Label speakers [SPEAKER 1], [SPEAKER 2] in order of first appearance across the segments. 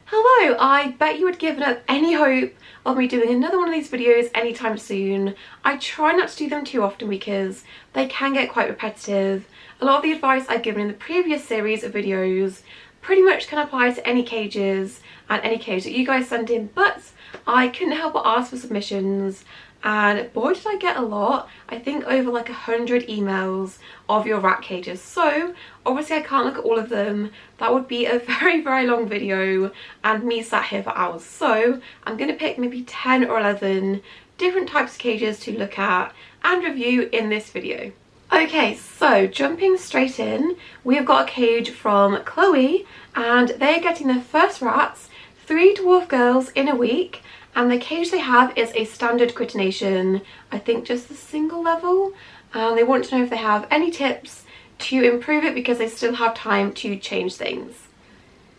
[SPEAKER 1] Hello, I bet you would given up any hope of me doing another one of these videos anytime soon. I try not to do them too often because they can get quite repetitive. A lot of the advice I've given in the previous series of videos pretty much can apply to any cages and any cage that you guys sent in, but I couldn't help but ask for submissions, and boy did I get a lot. I think over like 100 emails of your rat cages, so obviously I can't look at all of them. That would be a very long video and me sat here for hours, so I'm going to pick maybe 10 or 11 different types of cages to look at and review in this video. Okay, so jumping straight in, we have got a cage from Chloe, and they're getting their first rats, 3 dwarf girls in a week, and the cage they have is a standard critination, I think just the single level, and they want to know if they have any tips to improve it because they still have time to change things.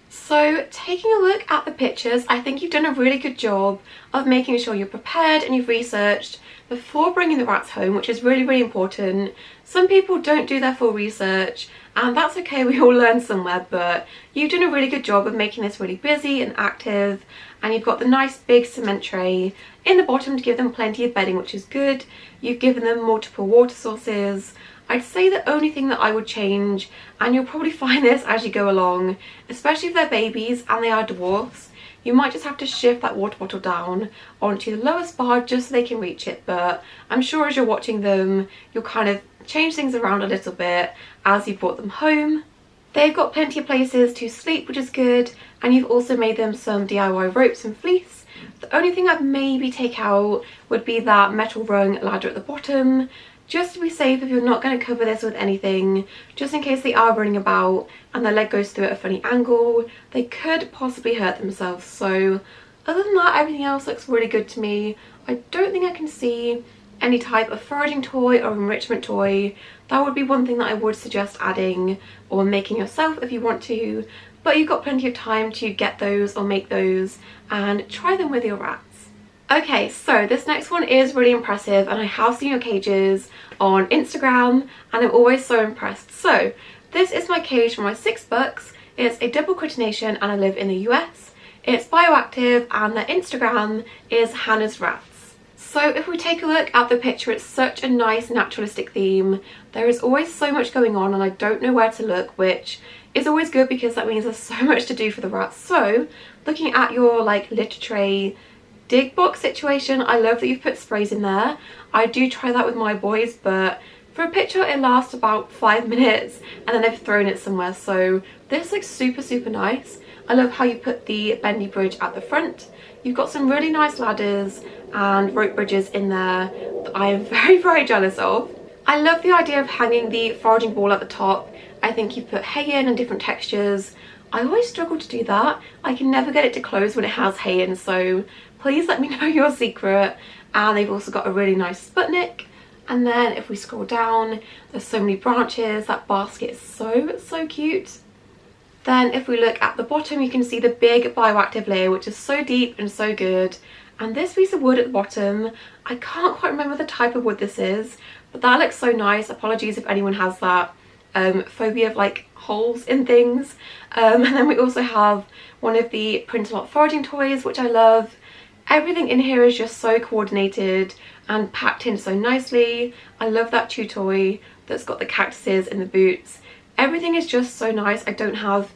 [SPEAKER 1] So taking a look at the pictures, I think you've done a really good job of making sure you're prepared and you've researched before bringing the rats home, which is really important. Some people don't do their full research, and that's okay, we all learn somewhere, but you've done a really good job of making this really busy and active, and you've got the nice big cement tray in the bottom to give them plenty of bedding, which is good. You've given them multiple water sources. I'd say the only thing that I would change, and you'll probably find this as you go along, especially if they're babies and they are dwarfs, you might just have to shift that water bottle down onto the lowest bar just so they can reach it, but I'm sure as you're watching them, you'll kind of change things around a little bit as you brought them home. They've got plenty of places to sleep, which is good, and you've also made them some DIY ropes and fleece. The only thing I'd maybe take out would be that metal rung ladder at the bottom, just to be safe if you're not going to cover this with anything, just in case they are running about and their leg goes through at a funny angle, they could possibly hurt themselves. So other than that, everything else looks really good to me. I don't think I can see any type of foraging toy or enrichment toy. That would be one thing that I would suggest adding or making yourself if you want to, but you've got plenty of time to get those or make those and try them with your rats. Okay, so this next one is really impressive, and I have seen your cages on Instagram and I'm always so impressed. So this is my cage for my 6 bucks. It's a double critination and I live in the US. It's bioactive and their Instagram is Hannah's Rats. So if we take a look at the picture, it's such a nice naturalistic theme. There is always so much going on and I don't know where to look, which is always good because that means there's so much to do for the rats. So looking at your like litter tray dig box situation, I love that you've put sprays in there. I do try that with my boys, but for a picture it lasts about 5 minutes and then they've thrown it somewhere, so this looks super nice. I love how you put the bendy bridge at the front. You've got some really nice ladders and rope bridges in there that I am very jealous of. I love the idea of hanging the foraging ball at the top. I think you've put hay in and different textures. I always struggle to do that. I can never get it to close when it has hay in, so please let me know your secret. And they've also got a really nice Sputnik. And then if we scroll down, there's so many branches. That basket is so cute. Then if we look at the bottom, you can see the big bioactive layer, which is so deep and so good. And this piece of wood at the bottom, I can't quite remember the type of wood this is, but that looks so nice. Apologies if anyone has that phobia of like holes in things. And then we also have one of the print a lot foraging toys, which I love. Everything in here is just so coordinated and packed in so nicely. I love that chew toy that's got the cactuses and the boots. Everything is just so nice. I don't have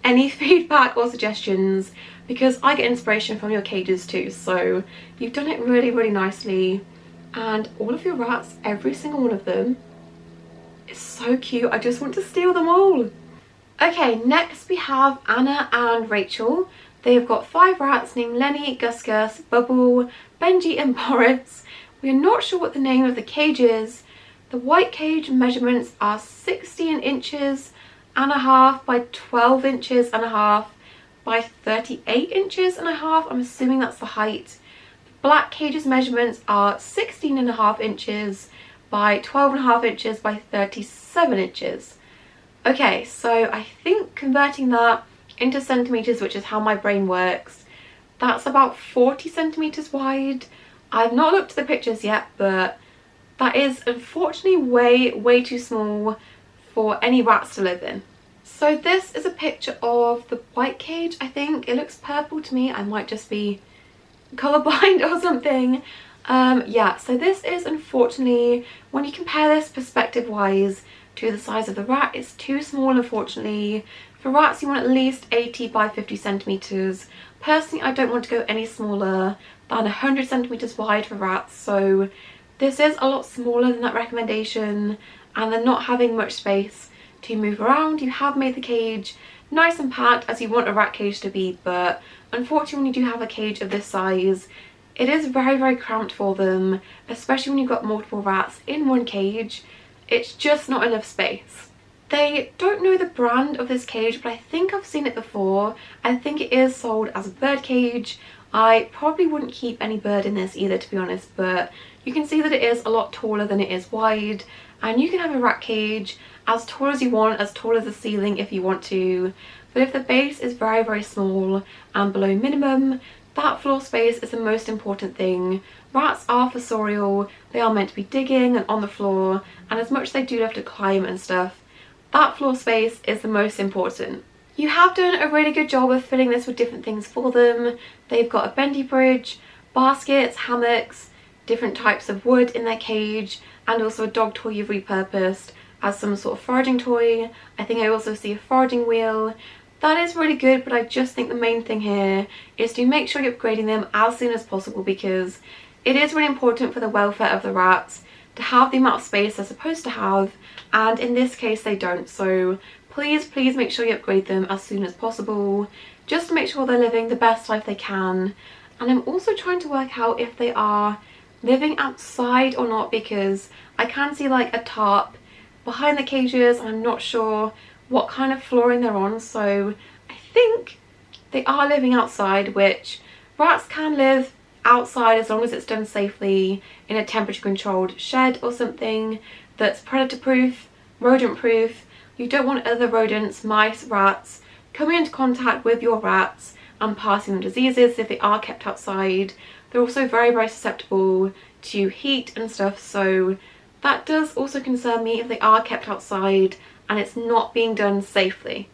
[SPEAKER 1] any feedback or suggestions because I get inspiration from your cages too, so you've done it really nicely. And all of your rats, every single one of them, is so cute. I just want to steal them all. Okay, next we have Anna and Rachel. They've got 5 rats named Lenny, Gus Gus, Bubble, Benji and Boris. We're not sure what the name of the cage is. The white cage measurements are 16 inches and a half by 12 inches and a half by 38 inches and a half. I'm assuming that's the height. The black cage's measurements are 16 and a half inches by 12 and a half inches by 37 inches. Okay, so I think converting that into centimeters, which is how my brain works, that's about 40 centimeters wide. I've not looked at the pictures yet, but that is unfortunately way too small for any rats to live in. So this is a picture of the white cage, I think. It looks purple to me. I might just be colorblind or something. Yeah, so this is, unfortunately, when you compare this perspective wise to the size of the rat, it's too small, unfortunately. For rats you want at least 80 by 50 centimeters. Personally, I don't want to go any smaller than 100 centimeters wide for rats, so this is a lot smaller than that recommendation, and they're not having much space to move around. You have made the cage nice and packed as you want a rat cage to be, but unfortunately when you do have a cage of this size, it is very, very cramped for them, especially when you've got multiple rats in one cage. It's just not enough space. They don't know the brand of this cage, but I think I've seen it before. I think it is sold as a bird cage. I probably wouldn't keep any bird in this either, to be honest, but you can see that it is a lot taller than it is wide, and you can have a rat cage as tall as you want, as tall as the ceiling if you want to, but if the base is very, very small and below minimum, that floor space is the most important thing. Rats are fossorial, they are meant to be digging and on the floor, and as much as they do love to climb and stuff, that floor space is the most important. You have done a really good job of filling this with different things for them. They've got a bendy bridge, baskets, hammocks, different types of wood in their cage, and also a dog toy you've repurposed as some sort of foraging toy. I think I also see a foraging wheel. That is really good, but I just think the main thing here is to make sure you're upgrading them as soon as possible, because it is really important for the welfare of the rats to have the amount of space they're supposed to have, and in this case they don't. So please, please make sure you upgrade them as soon as possible, just to make sure they're living the best life they can. And I'm also trying to work out if they are living outside or not, because I can see like a tarp behind the cages and I'm not sure what kind of flooring they're on, so I think they are living outside, which rats can live outside as long as it's done safely in a temperature controlled shed or something that's predator proof, rodent proof. You don't want other rodents, mice, rats coming into contact with your rats and passing them diseases if they are kept outside. They're also very, very susceptible to heat and stuff, so that does also concern me if they are kept outside and it's not being done safely.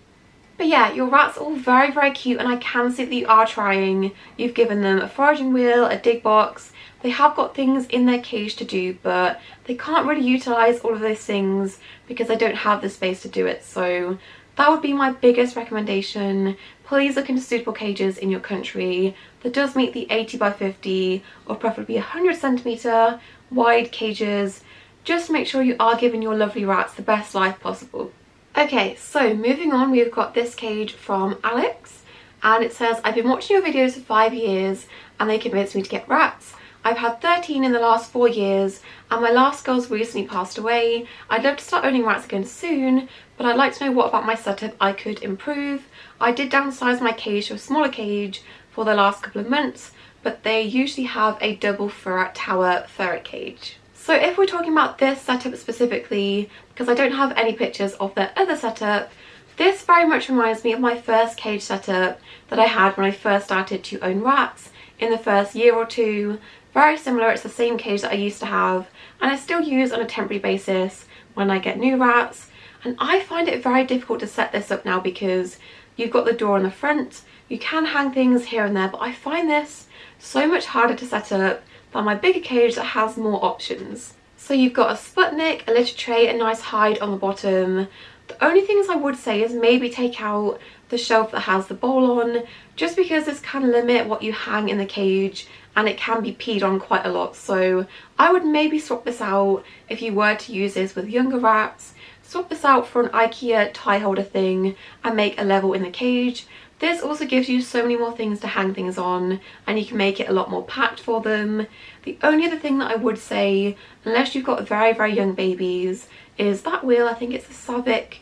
[SPEAKER 1] But yeah, your rats are all very, very cute, and I can see that you are trying. You've given them a foraging wheel, a dig box. They have got things in their cage to do, but they can't really utilise all of those things because they don't have the space to do it. So that would be my biggest recommendation. Please look into suitable cages in your country that does meet the 80 by 50 or preferably 100 centimetre wide cages. Just make sure you are giving your lovely rats the best life possible. Okay, so moving on, we've got this cage from Alex, and it says, I've been watching your videos for 5 years and they convinced me to get rats. I've had 13 in the last 4 years and my last girl's recently passed away. I'd love to start owning rats again soon, but I'd like to know what about my setup I could improve. I did downsize my cage to a smaller cage for the last couple of months, but they usually have a double ferret tower ferret cage. So if we're talking about this setup specifically, because I don't have any pictures of their other setup, this very much reminds me of my first cage setup that I had when I first started to own rats in the first year or two. Very similar, it's the same cage that I used to have and I still use on a temporary basis when I get new rats. And I find it very difficult to set this up now because you've got the door on the front, you can hang things here and there, but I find this so much harder to set up than my bigger cage that has more options. So you've got a Sputnik, a litter tray, a nice hide on the bottom. The only things I would say is maybe take out the shelf that has the bowl on, just because this can limit what you hang in the cage and it can be peed on quite a lot. So I would maybe swap this out if you were to use this with younger rats. Swap this out for an IKEA tie holder thing and make a level in the cage. This also gives you so many more things to hang things on and you can make it a lot more packed for them. The only other thing that I would say, unless you've got very, very young babies, is that wheel. I think it's a Savic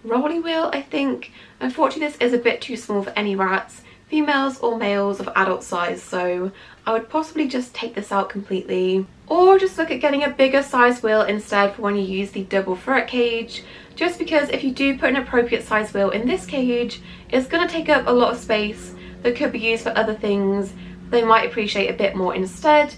[SPEAKER 1] rolling wheel, I think. Unfortunately, this is a bit too small for any rats, females or males of adult size, so I would possibly just take this out completely. Or just look at getting a bigger size wheel instead for when you use the double ferret cage. Just because if you do put an appropriate size wheel in this cage, it's going to take up a lot of space that could be used for other things they might appreciate a bit more instead.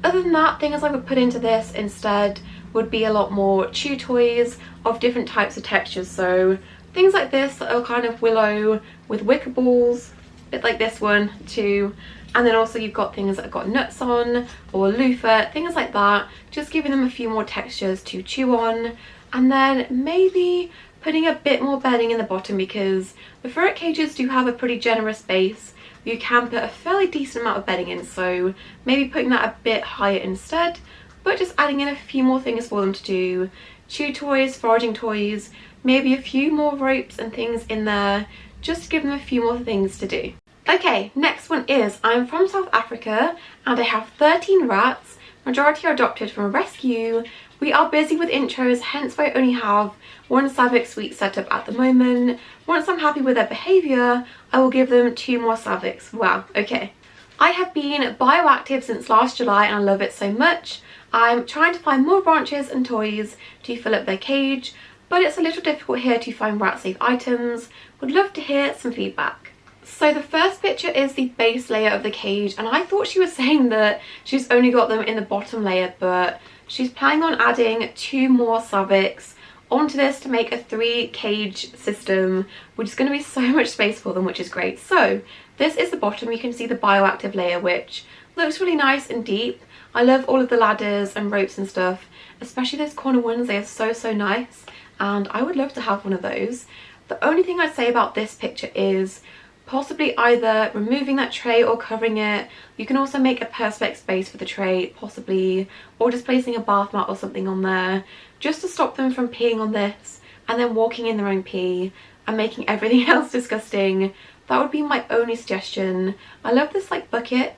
[SPEAKER 1] Other than that, things I would put into this instead would be a lot more chew toys of different types of textures. So things like this that are kind of willow with wicker balls, a bit like this one too. And then also you've got things that have got nuts on or loofah, things like that, just giving them a few more textures to chew on. And then maybe putting a bit more bedding in the bottom, because the ferret cages do have a pretty generous base. You can put a fairly decent amount of bedding in, so maybe putting that a bit higher instead, but just adding in a few more things for them to do. Chew toys, foraging toys, maybe a few more ropes and things in there, just to give them a few more things to do. Okay, next one is, I'm from South Africa and I have 13 rats. Majority are adopted from a rescue. We are busy with intros, hence why I only have one Savick suite set up at the moment. Once I'm happy with their behaviour, I will give them 2 more Savicks. Wow, okay. I have been bioactive since last July and I love it so much. I'm trying to find more branches and toys to fill up their cage, but it's a little difficult here to find rat safe items. Would love to hear some feedback. So the first picture is the base layer of the cage, and I thought she was saying that she's only got them in the bottom layer, but she's planning on adding 2 more Savicks onto this to make a 3 cage system, which is going to be so much space for them, which is great. So this is the bottom. You can see the bioactive layer, which looks really nice and deep. I love all of the ladders and ropes and stuff, especially those corner ones. They are so nice, and I would love to have one of those. The only thing I'd say about this picture is possibly either removing that tray or covering it. You can also make a perspex space for the tray, possibly, or just placing a bath mat or something on there, just to stop them from peeing on this and then walking in their own pee and making everything else disgusting. That would be my only suggestion. I love this like bucket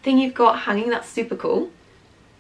[SPEAKER 1] thing you've got hanging, that's super cool.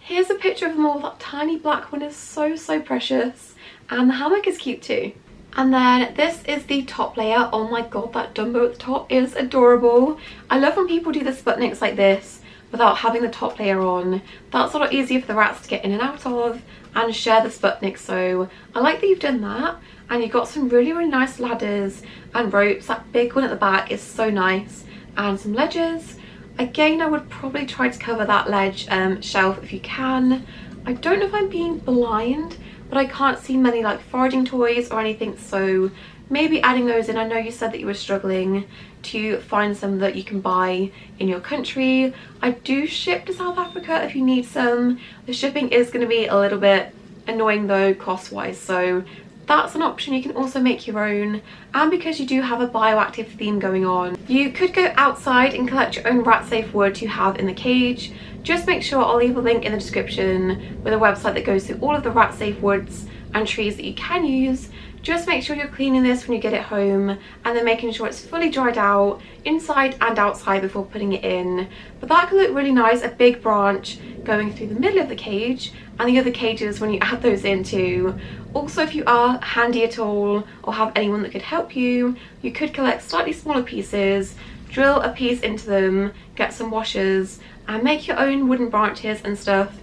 [SPEAKER 1] Here's a picture of them all. That tiny black one is so precious, and the hammock is cute too. And then this is the top layer. Oh my god, that Dumbo at the top is adorable. I love when people do the Sputniks like this without having the top layer on. That's a lot easier for the rats to get in and out of and share the Sputnik, so I like that you've done that. And you've got some really nice ladders and ropes. That big one at the back is so nice, and some ledges. Again, I would probably try to cover that ledge shelf if you can. I don't know if I'm being blind, but I can't see many like foraging toys or anything, so maybe adding those in. I know you said that you were struggling to find some that you can buy in your country. I do ship to South Africa if you need some. The shipping is going to be a little bit annoying though, cost-wise, so that's an option. You can also make your own, and because you do have a bioactive theme going on, you could go outside and collect your own rat safe wood to have in the cage. Just make sure, I'll leave a link in the description with a website that goes through all of the rat safe woods and trees that you can use. Just make sure you're cleaning this when you get it home, and then making sure it's fully dried out inside and outside before putting it in. But that can look really nice, a big branch going through the middle of the cage, and the other cages when you add those in too. Also, if you are handy at all or have anyone that could help you, you could collect slightly smaller pieces, drill a piece into them, get some washers, and make your own wooden branches and stuff.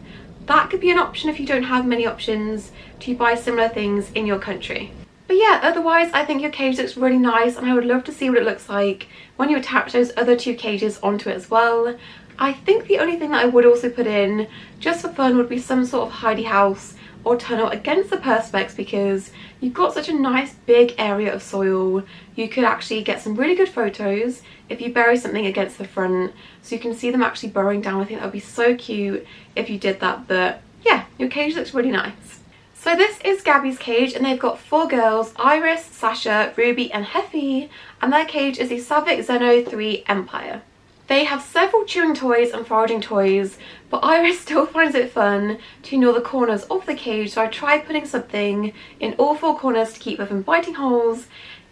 [SPEAKER 1] That could be an option if you don't have many options to buy similar things in your country. But yeah, otherwise I think your cage looks really nice, and I would love to see what it looks like when you attach those other 2 cages onto it as well. I think the only thing that I would also put in, just for fun, would be some sort of hidey house or tunnel against the perspex, because you've got such a nice big area of soil. You could actually get some really good photos if you bury something against the front, so you can see them actually burrowing down. I think that would be so cute if you did that. But yeah, your cage looks really nice. So this is Gabby's cage, and they've got 4 girls, Iris, Sasha, Ruby and Heffy, and their cage is the Savick Zeno 3 Empire. They have several chewing toys and foraging toys, but Iris still finds it fun to gnaw the corners of the cage, so I tried putting something in all 4 corners to keep her from biting holes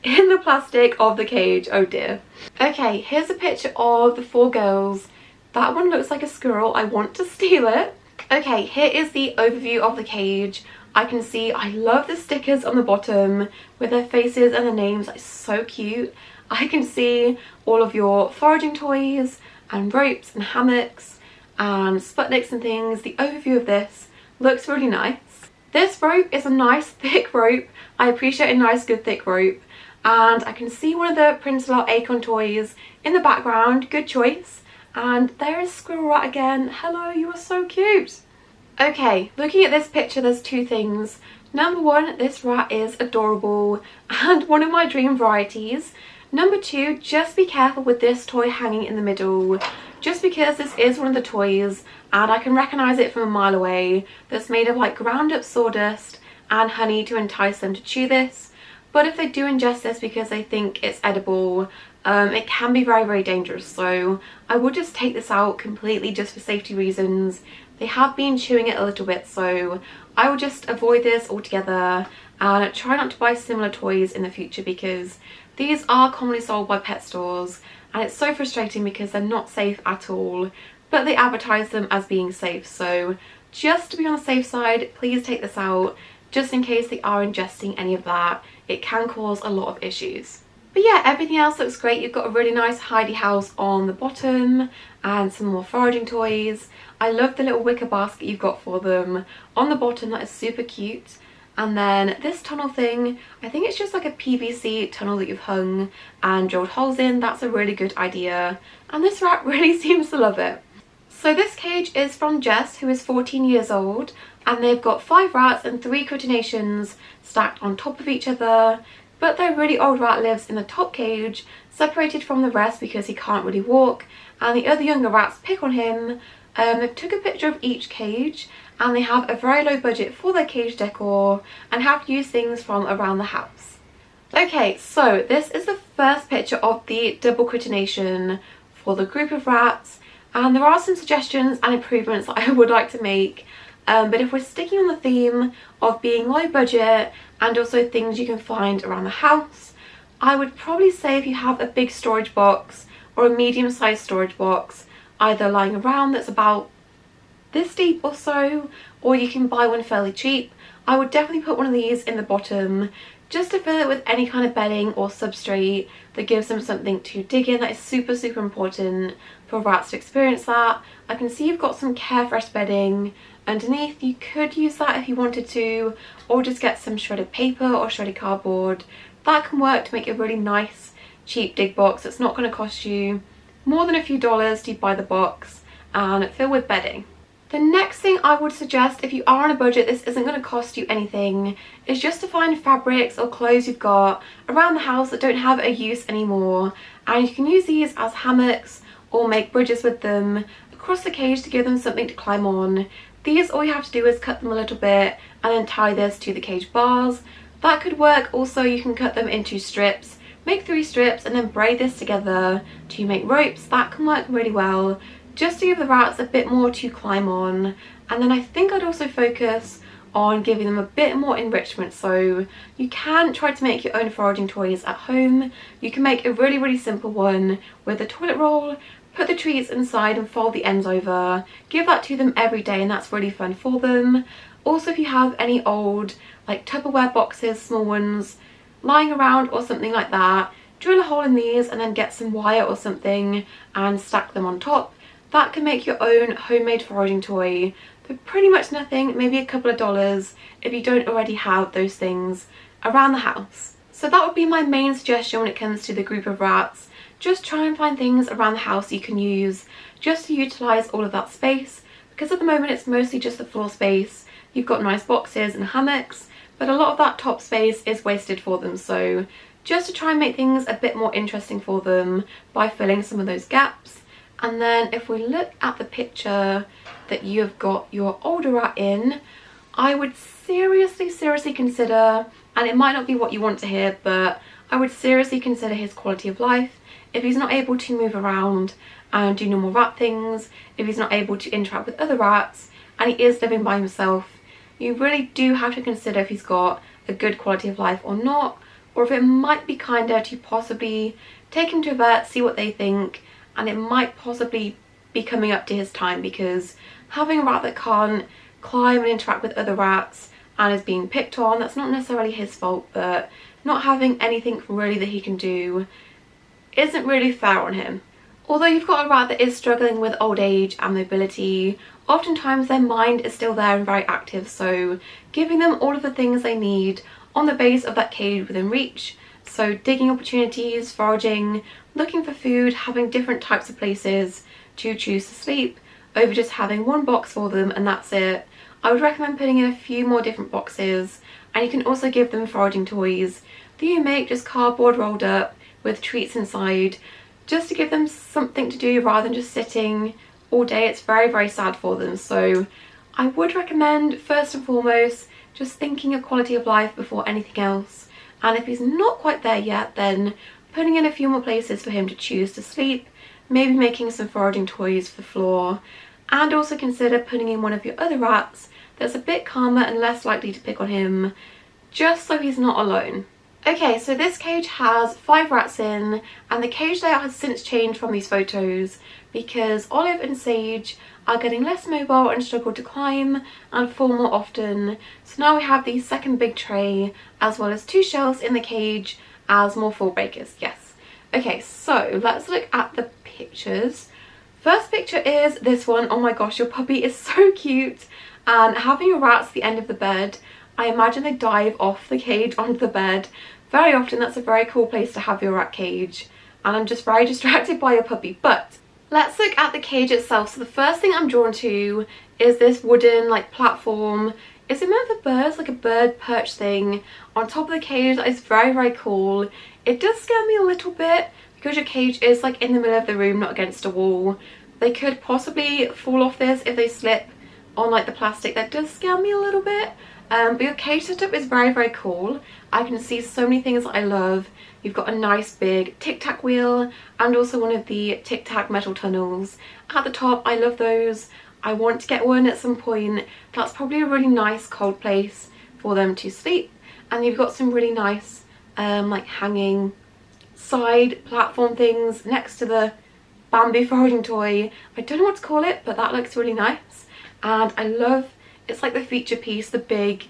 [SPEAKER 1] in the plastic of the cage. Oh dear. Okay, here's a picture of the 4 girls. That one looks like a squirrel. I want to steal it. Okay, here is the overview of the cage. I can see, I love the stickers on the bottom with their faces and the names. It's so cute. I can see all of your foraging toys and ropes and hammocks and Sputniks and things. The overview of this looks really nice. This rope is a nice thick rope. I appreciate a nice good thick rope. And I can see one of the Princelar Acorn toys in the background. Good choice. And there is Squirrel Rat again. Hello, you are so cute. Okay, looking at this picture, there's two things. Number one, this rat is adorable and one of my dream varieties. Number two, just be careful with this toy hanging in the middle, just because this is one of the toys and I can recognise it from a mile away. That's made of like ground up sawdust and honey to entice them to chew this. But if they do ingest this because they think it's edible, it can be very, very dangerous. So I would just take this out completely just for safety reasons. They have been chewing it a little bit, so I will just avoid this altogether and try not to buy similar toys in the future, because these are commonly sold by pet stores and it's so frustrating because they're not safe at all, but they advertise them as being safe. So just to be on the safe side, please take this out just in case they are ingesting any of that. It can cause a lot of issues. But yeah, everything else looks great. You've got a really nice hidey house on the bottom and some more foraging toys. I love the little wicker basket you've got for them on the bottom. That is super cute. And then this tunnel thing, I think it's just like a PVC tunnel that you've hung and drilled holes in. That's a really good idea. And this rat really seems to love it. So this cage is from Jess, who is 14 years old, and they've got 5 rats and 3 crustaceans stacked on top of each other. But their really old rat lives in the top cage, separated from the rest because he can't really walk, and the other younger rats pick on him. They took a picture of each cage and they have a very low budget for their cage decor and have used things from around the house. Okay, so this is the first picture of the double crustacean for the group of rats, and there are some suggestions and improvements that I would like to make. But if we're sticking on the theme of being low budget and also things you can find around the house, I would probably say if you have a big storage box or a medium-sized storage box either lying around that's about this deep or so, or you can buy one fairly cheap, I would definitely put one of these in the bottom just to fill it with any kind of bedding or substrate that gives them something to dig in. That is super, super important for rats to experience that. I can see you've got some Carefresh bedding underneath. You could use that if you wanted to, or just get some shredded paper or shredded cardboard. That can work to make a really nice cheap dig box. It's not going to cost you more than a few dollars to buy the box and fill with bedding. The next thing I would suggest, if you are on a budget, this isn't going to cost you anything, is just to find fabrics or clothes you've got around the house that don't have a use anymore, and you can use these as hammocks or make bridges with them across the cage to give them something to climb on. These, all you have to do is cut them a little bit and then tie this to the cage bars. That could work. Also, you can cut them into strips, make 3 strips and then braid this together to make ropes. That can work really well, just to give the rats a bit more to climb on. And then I think I'd also focus on giving them a bit more enrichment. So you can try to make your own foraging toys at home. You can make a really, really simple one with a toilet roll, put the treats inside and fold the ends over. Give that to them every day and that's really fun for them. Also, if you have any old like Tupperware boxes, small ones, lying around or something like that, drill a hole in these and then get some wire or something and stack them on top. That can make your own homemade foraging toy for pretty much nothing, maybe a couple of dollars if you don't already have those things around the house. So that would be my main suggestion when it comes to the group of rats. Just try and find things around the house you can use just to utilise all of that space, because at the moment it's mostly just the floor space. You've got nice boxes and hammocks, but a lot of that top space is wasted for them. So just to try and make things a bit more interesting for them by filling some of those gaps. And then if we look at the picture that you have got your older rat in, I would seriously consider, and it might not be what you want to hear, but I would seriously consider his quality of life. If he's not able to move around and do normal rat things, if he's not able to interact with other rats, and he is living by himself, you really do have to consider if he's got a good quality of life or not, or if it might be kinder to possibly take him to a vet, see what they think, and it might possibly be coming up to his time, because having a rat that can't climb and interact with other rats and is being picked on, that's not necessarily his fault, but not having anything really that he can do isn't really fair on him. Although you've got a rat that is struggling with old age and mobility, oftentimes their mind is still there and very active, so giving them all of the things they need on the base of that cage within reach. So digging opportunities, foraging, looking for food, having different types of places to choose to sleep, over just having one box for them and that's it. I would recommend putting in a few more different boxes, and you can also give them foraging toys that you make just cardboard rolled up with treats inside, just to give them something to do rather than just sitting all day. It's very, very sad for them. So I would recommend, first and foremost, just thinking of quality of life before anything else. And if he's not quite there yet, then putting in a few more places for him to choose to sleep, maybe making some foraging toys for the floor, and also consider putting in one of your other rats that's a bit calmer and less likely to pick on him, just so he's not alone. Okay, so this cage has 5 rats in, and the cage layout has since changed from these photos because Olive and Sage are getting less mobile and struggle to climb and fall more often. So now we have the second big tray as well as 2 shelves in the cage as more fall breakers. Yes. Okay, so let's look at the pictures. First picture is this one. Oh my gosh, your puppy is so cute, and having your rats at the end of the bed, I imagine they dive off the cage onto the bed. Very often that's a very cool place to have your rat cage, and I'm just very distracted by your puppy. But let's look at the cage itself. So the first thing I'm drawn to is this wooden like platform. Is it meant for birds, like a bird perch thing on top of the cage? That is very, very cool. It does scare me a little bit because your cage is like in the middle of the room, not against a wall. They could possibly fall off this if they slip on like the plastic. That does scare me a little bit. But your cage setup is very, very cool. I can see so many things that I love. You've got a nice big tic-tac wheel and also one of the tic-tac metal tunnels at the top. I love those. I want to get one at some point. That's probably a really nice cold place for them to sleep. And you've got some really nice like hanging side platform things next to the bamboo foraging toy. I don't know what to call it, but that looks really nice. And I love, it's like the feature piece, the big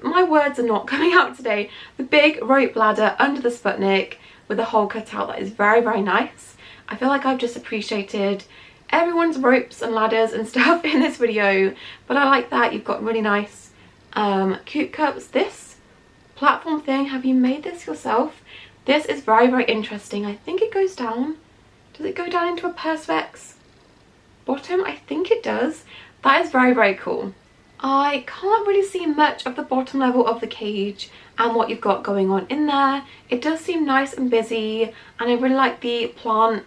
[SPEAKER 1] my words are not coming out today. The big rope ladder under the Sputnik with a hole cut out. That is very, very nice. I feel like I've just appreciated everyone's ropes and ladders and stuff in this video, but I like that. You've got really nice cute cups. This platform thing, have you made this yourself? This is very, very interesting. I think it goes down. Does it go down into a Perspex bottom? I think it does. That is very, very cool. I can't really see much of the bottom level of the cage and what you've got going on in there. It does seem nice and busy, and I really like the plant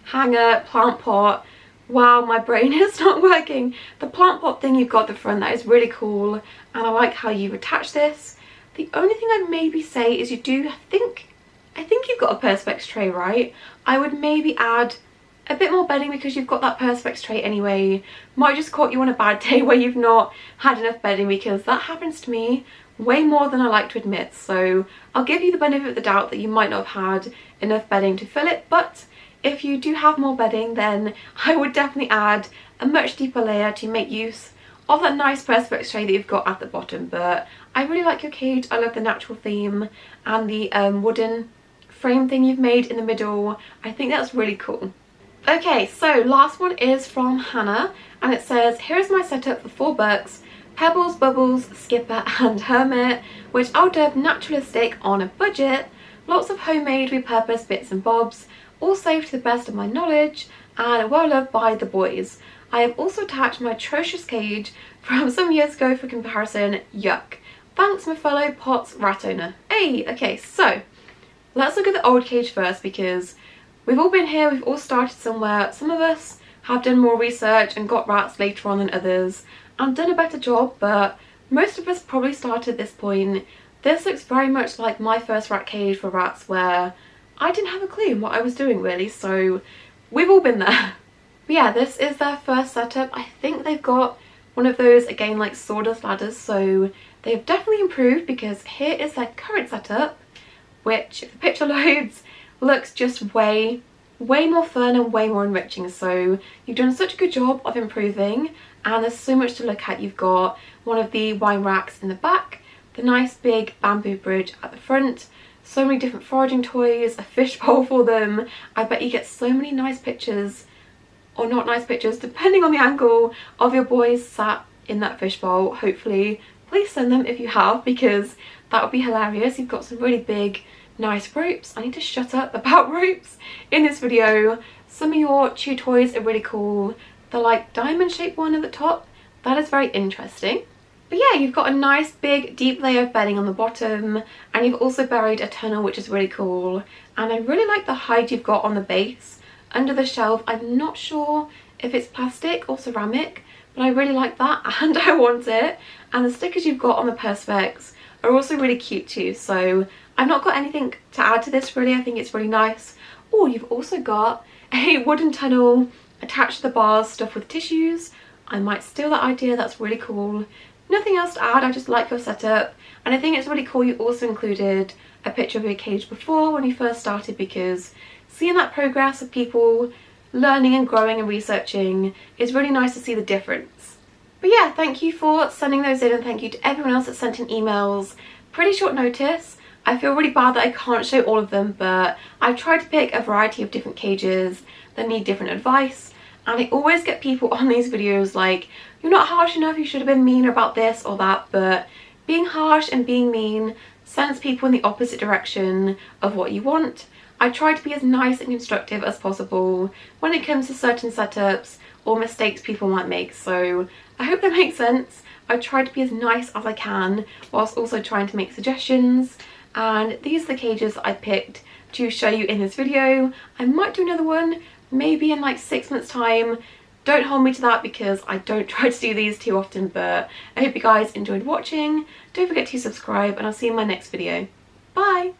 [SPEAKER 1] hanger, plant pot. Wow, my brain is not working. The plant pot thing you've got at the front, that is really cool, and I like how you attach this. The only thing I'd maybe say is you do, I think you've got a Perspex tray, right? I would maybe add a bit more bedding because you've got that Perspex tray anyway. Might just caught you on a bad day where you've not had enough bedding, because that happens to me way more than I like to admit. So I'll give you the benefit of the doubt that you might not have had enough bedding to fill it, but if you do have more bedding, then I would definitely add a much deeper layer to make use of that nice Perspex tray that you've got at the bottom. But I really like your cage. I love the natural theme and the wooden frame thing you've made in the middle. I think that's really cool. Okay, so last one is from Hannah, and it says, here's my setup for 4 bucks: Pebbles, Bubbles, Skipper and Hermit, which I'll dub naturalistic on a budget. Lots of homemade repurposed bits and bobs, all saved to the best of my knowledge and well loved by the boys. I have also attached my atrocious cage from some years ago for comparison. Yuck. Thanks, my fellow Potts rat owner. Hey, okay, so let's look at the old cage first, because we've all been here, we've all started somewhere. Some of us have done more research and got rats later on than others and done a better job, but most of us probably started at this point. This looks very much like my first rat cage for rats, where I didn't have a clue what I was doing really, so we've all been there. But yeah, this is their first setup. I think they've got one of those, again, like sawdust ladders, so they've definitely improved, because here is their current setup, which, if the picture loads, looks just way more fun and way more enriching. So you've done such a good job of improving, and there's so much to look at. You've got one of the wine racks in the back, the nice big bamboo bridge at the front, so many different foraging toys, a fish bowl for them. I bet you get so many nice pictures, or not nice pictures, depending on the angle, of your boys sat in that fish bowl. Hopefully, please send them if you have, because that would be hilarious. You've got some really big nice ropes. I need to shut up about ropes in this video. Some of your chew toys are really cool. The like diamond shaped one at the top that is very interesting. But yeah, you've got a nice big deep layer of bedding on the bottom, and you've also buried a tunnel, which is really cool. And I really like the height you've got on the base. Under the shelf, I'm not sure if it's plastic or ceramic, but I really like that and I want it. And the stickers you've got on the perspex are also really cute too, so I've not got anything to add to this really. I think it's really nice. Oh, you've also got a wooden tunnel attached to the bars stuffed with tissues. I might steal that idea, that's really cool. Nothing else to add, I just like your setup, and I think it's really cool you also included a picture of your cage before when you first started, because seeing that progress of people learning and growing and researching is really nice to see the difference. But yeah, thank you for sending those in, and thank you to everyone else that sent in emails. Pretty short notice. I feel really bad that I can't show all of them, but I've tried to pick a variety of different cages that need different advice, and I always get people on these videos like, you're not harsh enough, you should have been meaner about this or that, but being harsh and being mean sends people in the opposite direction of what you want. I try to be as nice and constructive as possible when it comes to certain setups or mistakes people might make, so I hope that makes sense. I try to be as nice as I can whilst also trying to make suggestions, and these are the cages I picked to show you in this video. I might do another one maybe in like 6 months time. Don't hold me to that because I don't try to do these too often, but I hope you guys enjoyed watching. Don't forget to subscribe, and I'll see you in my next video. Bye!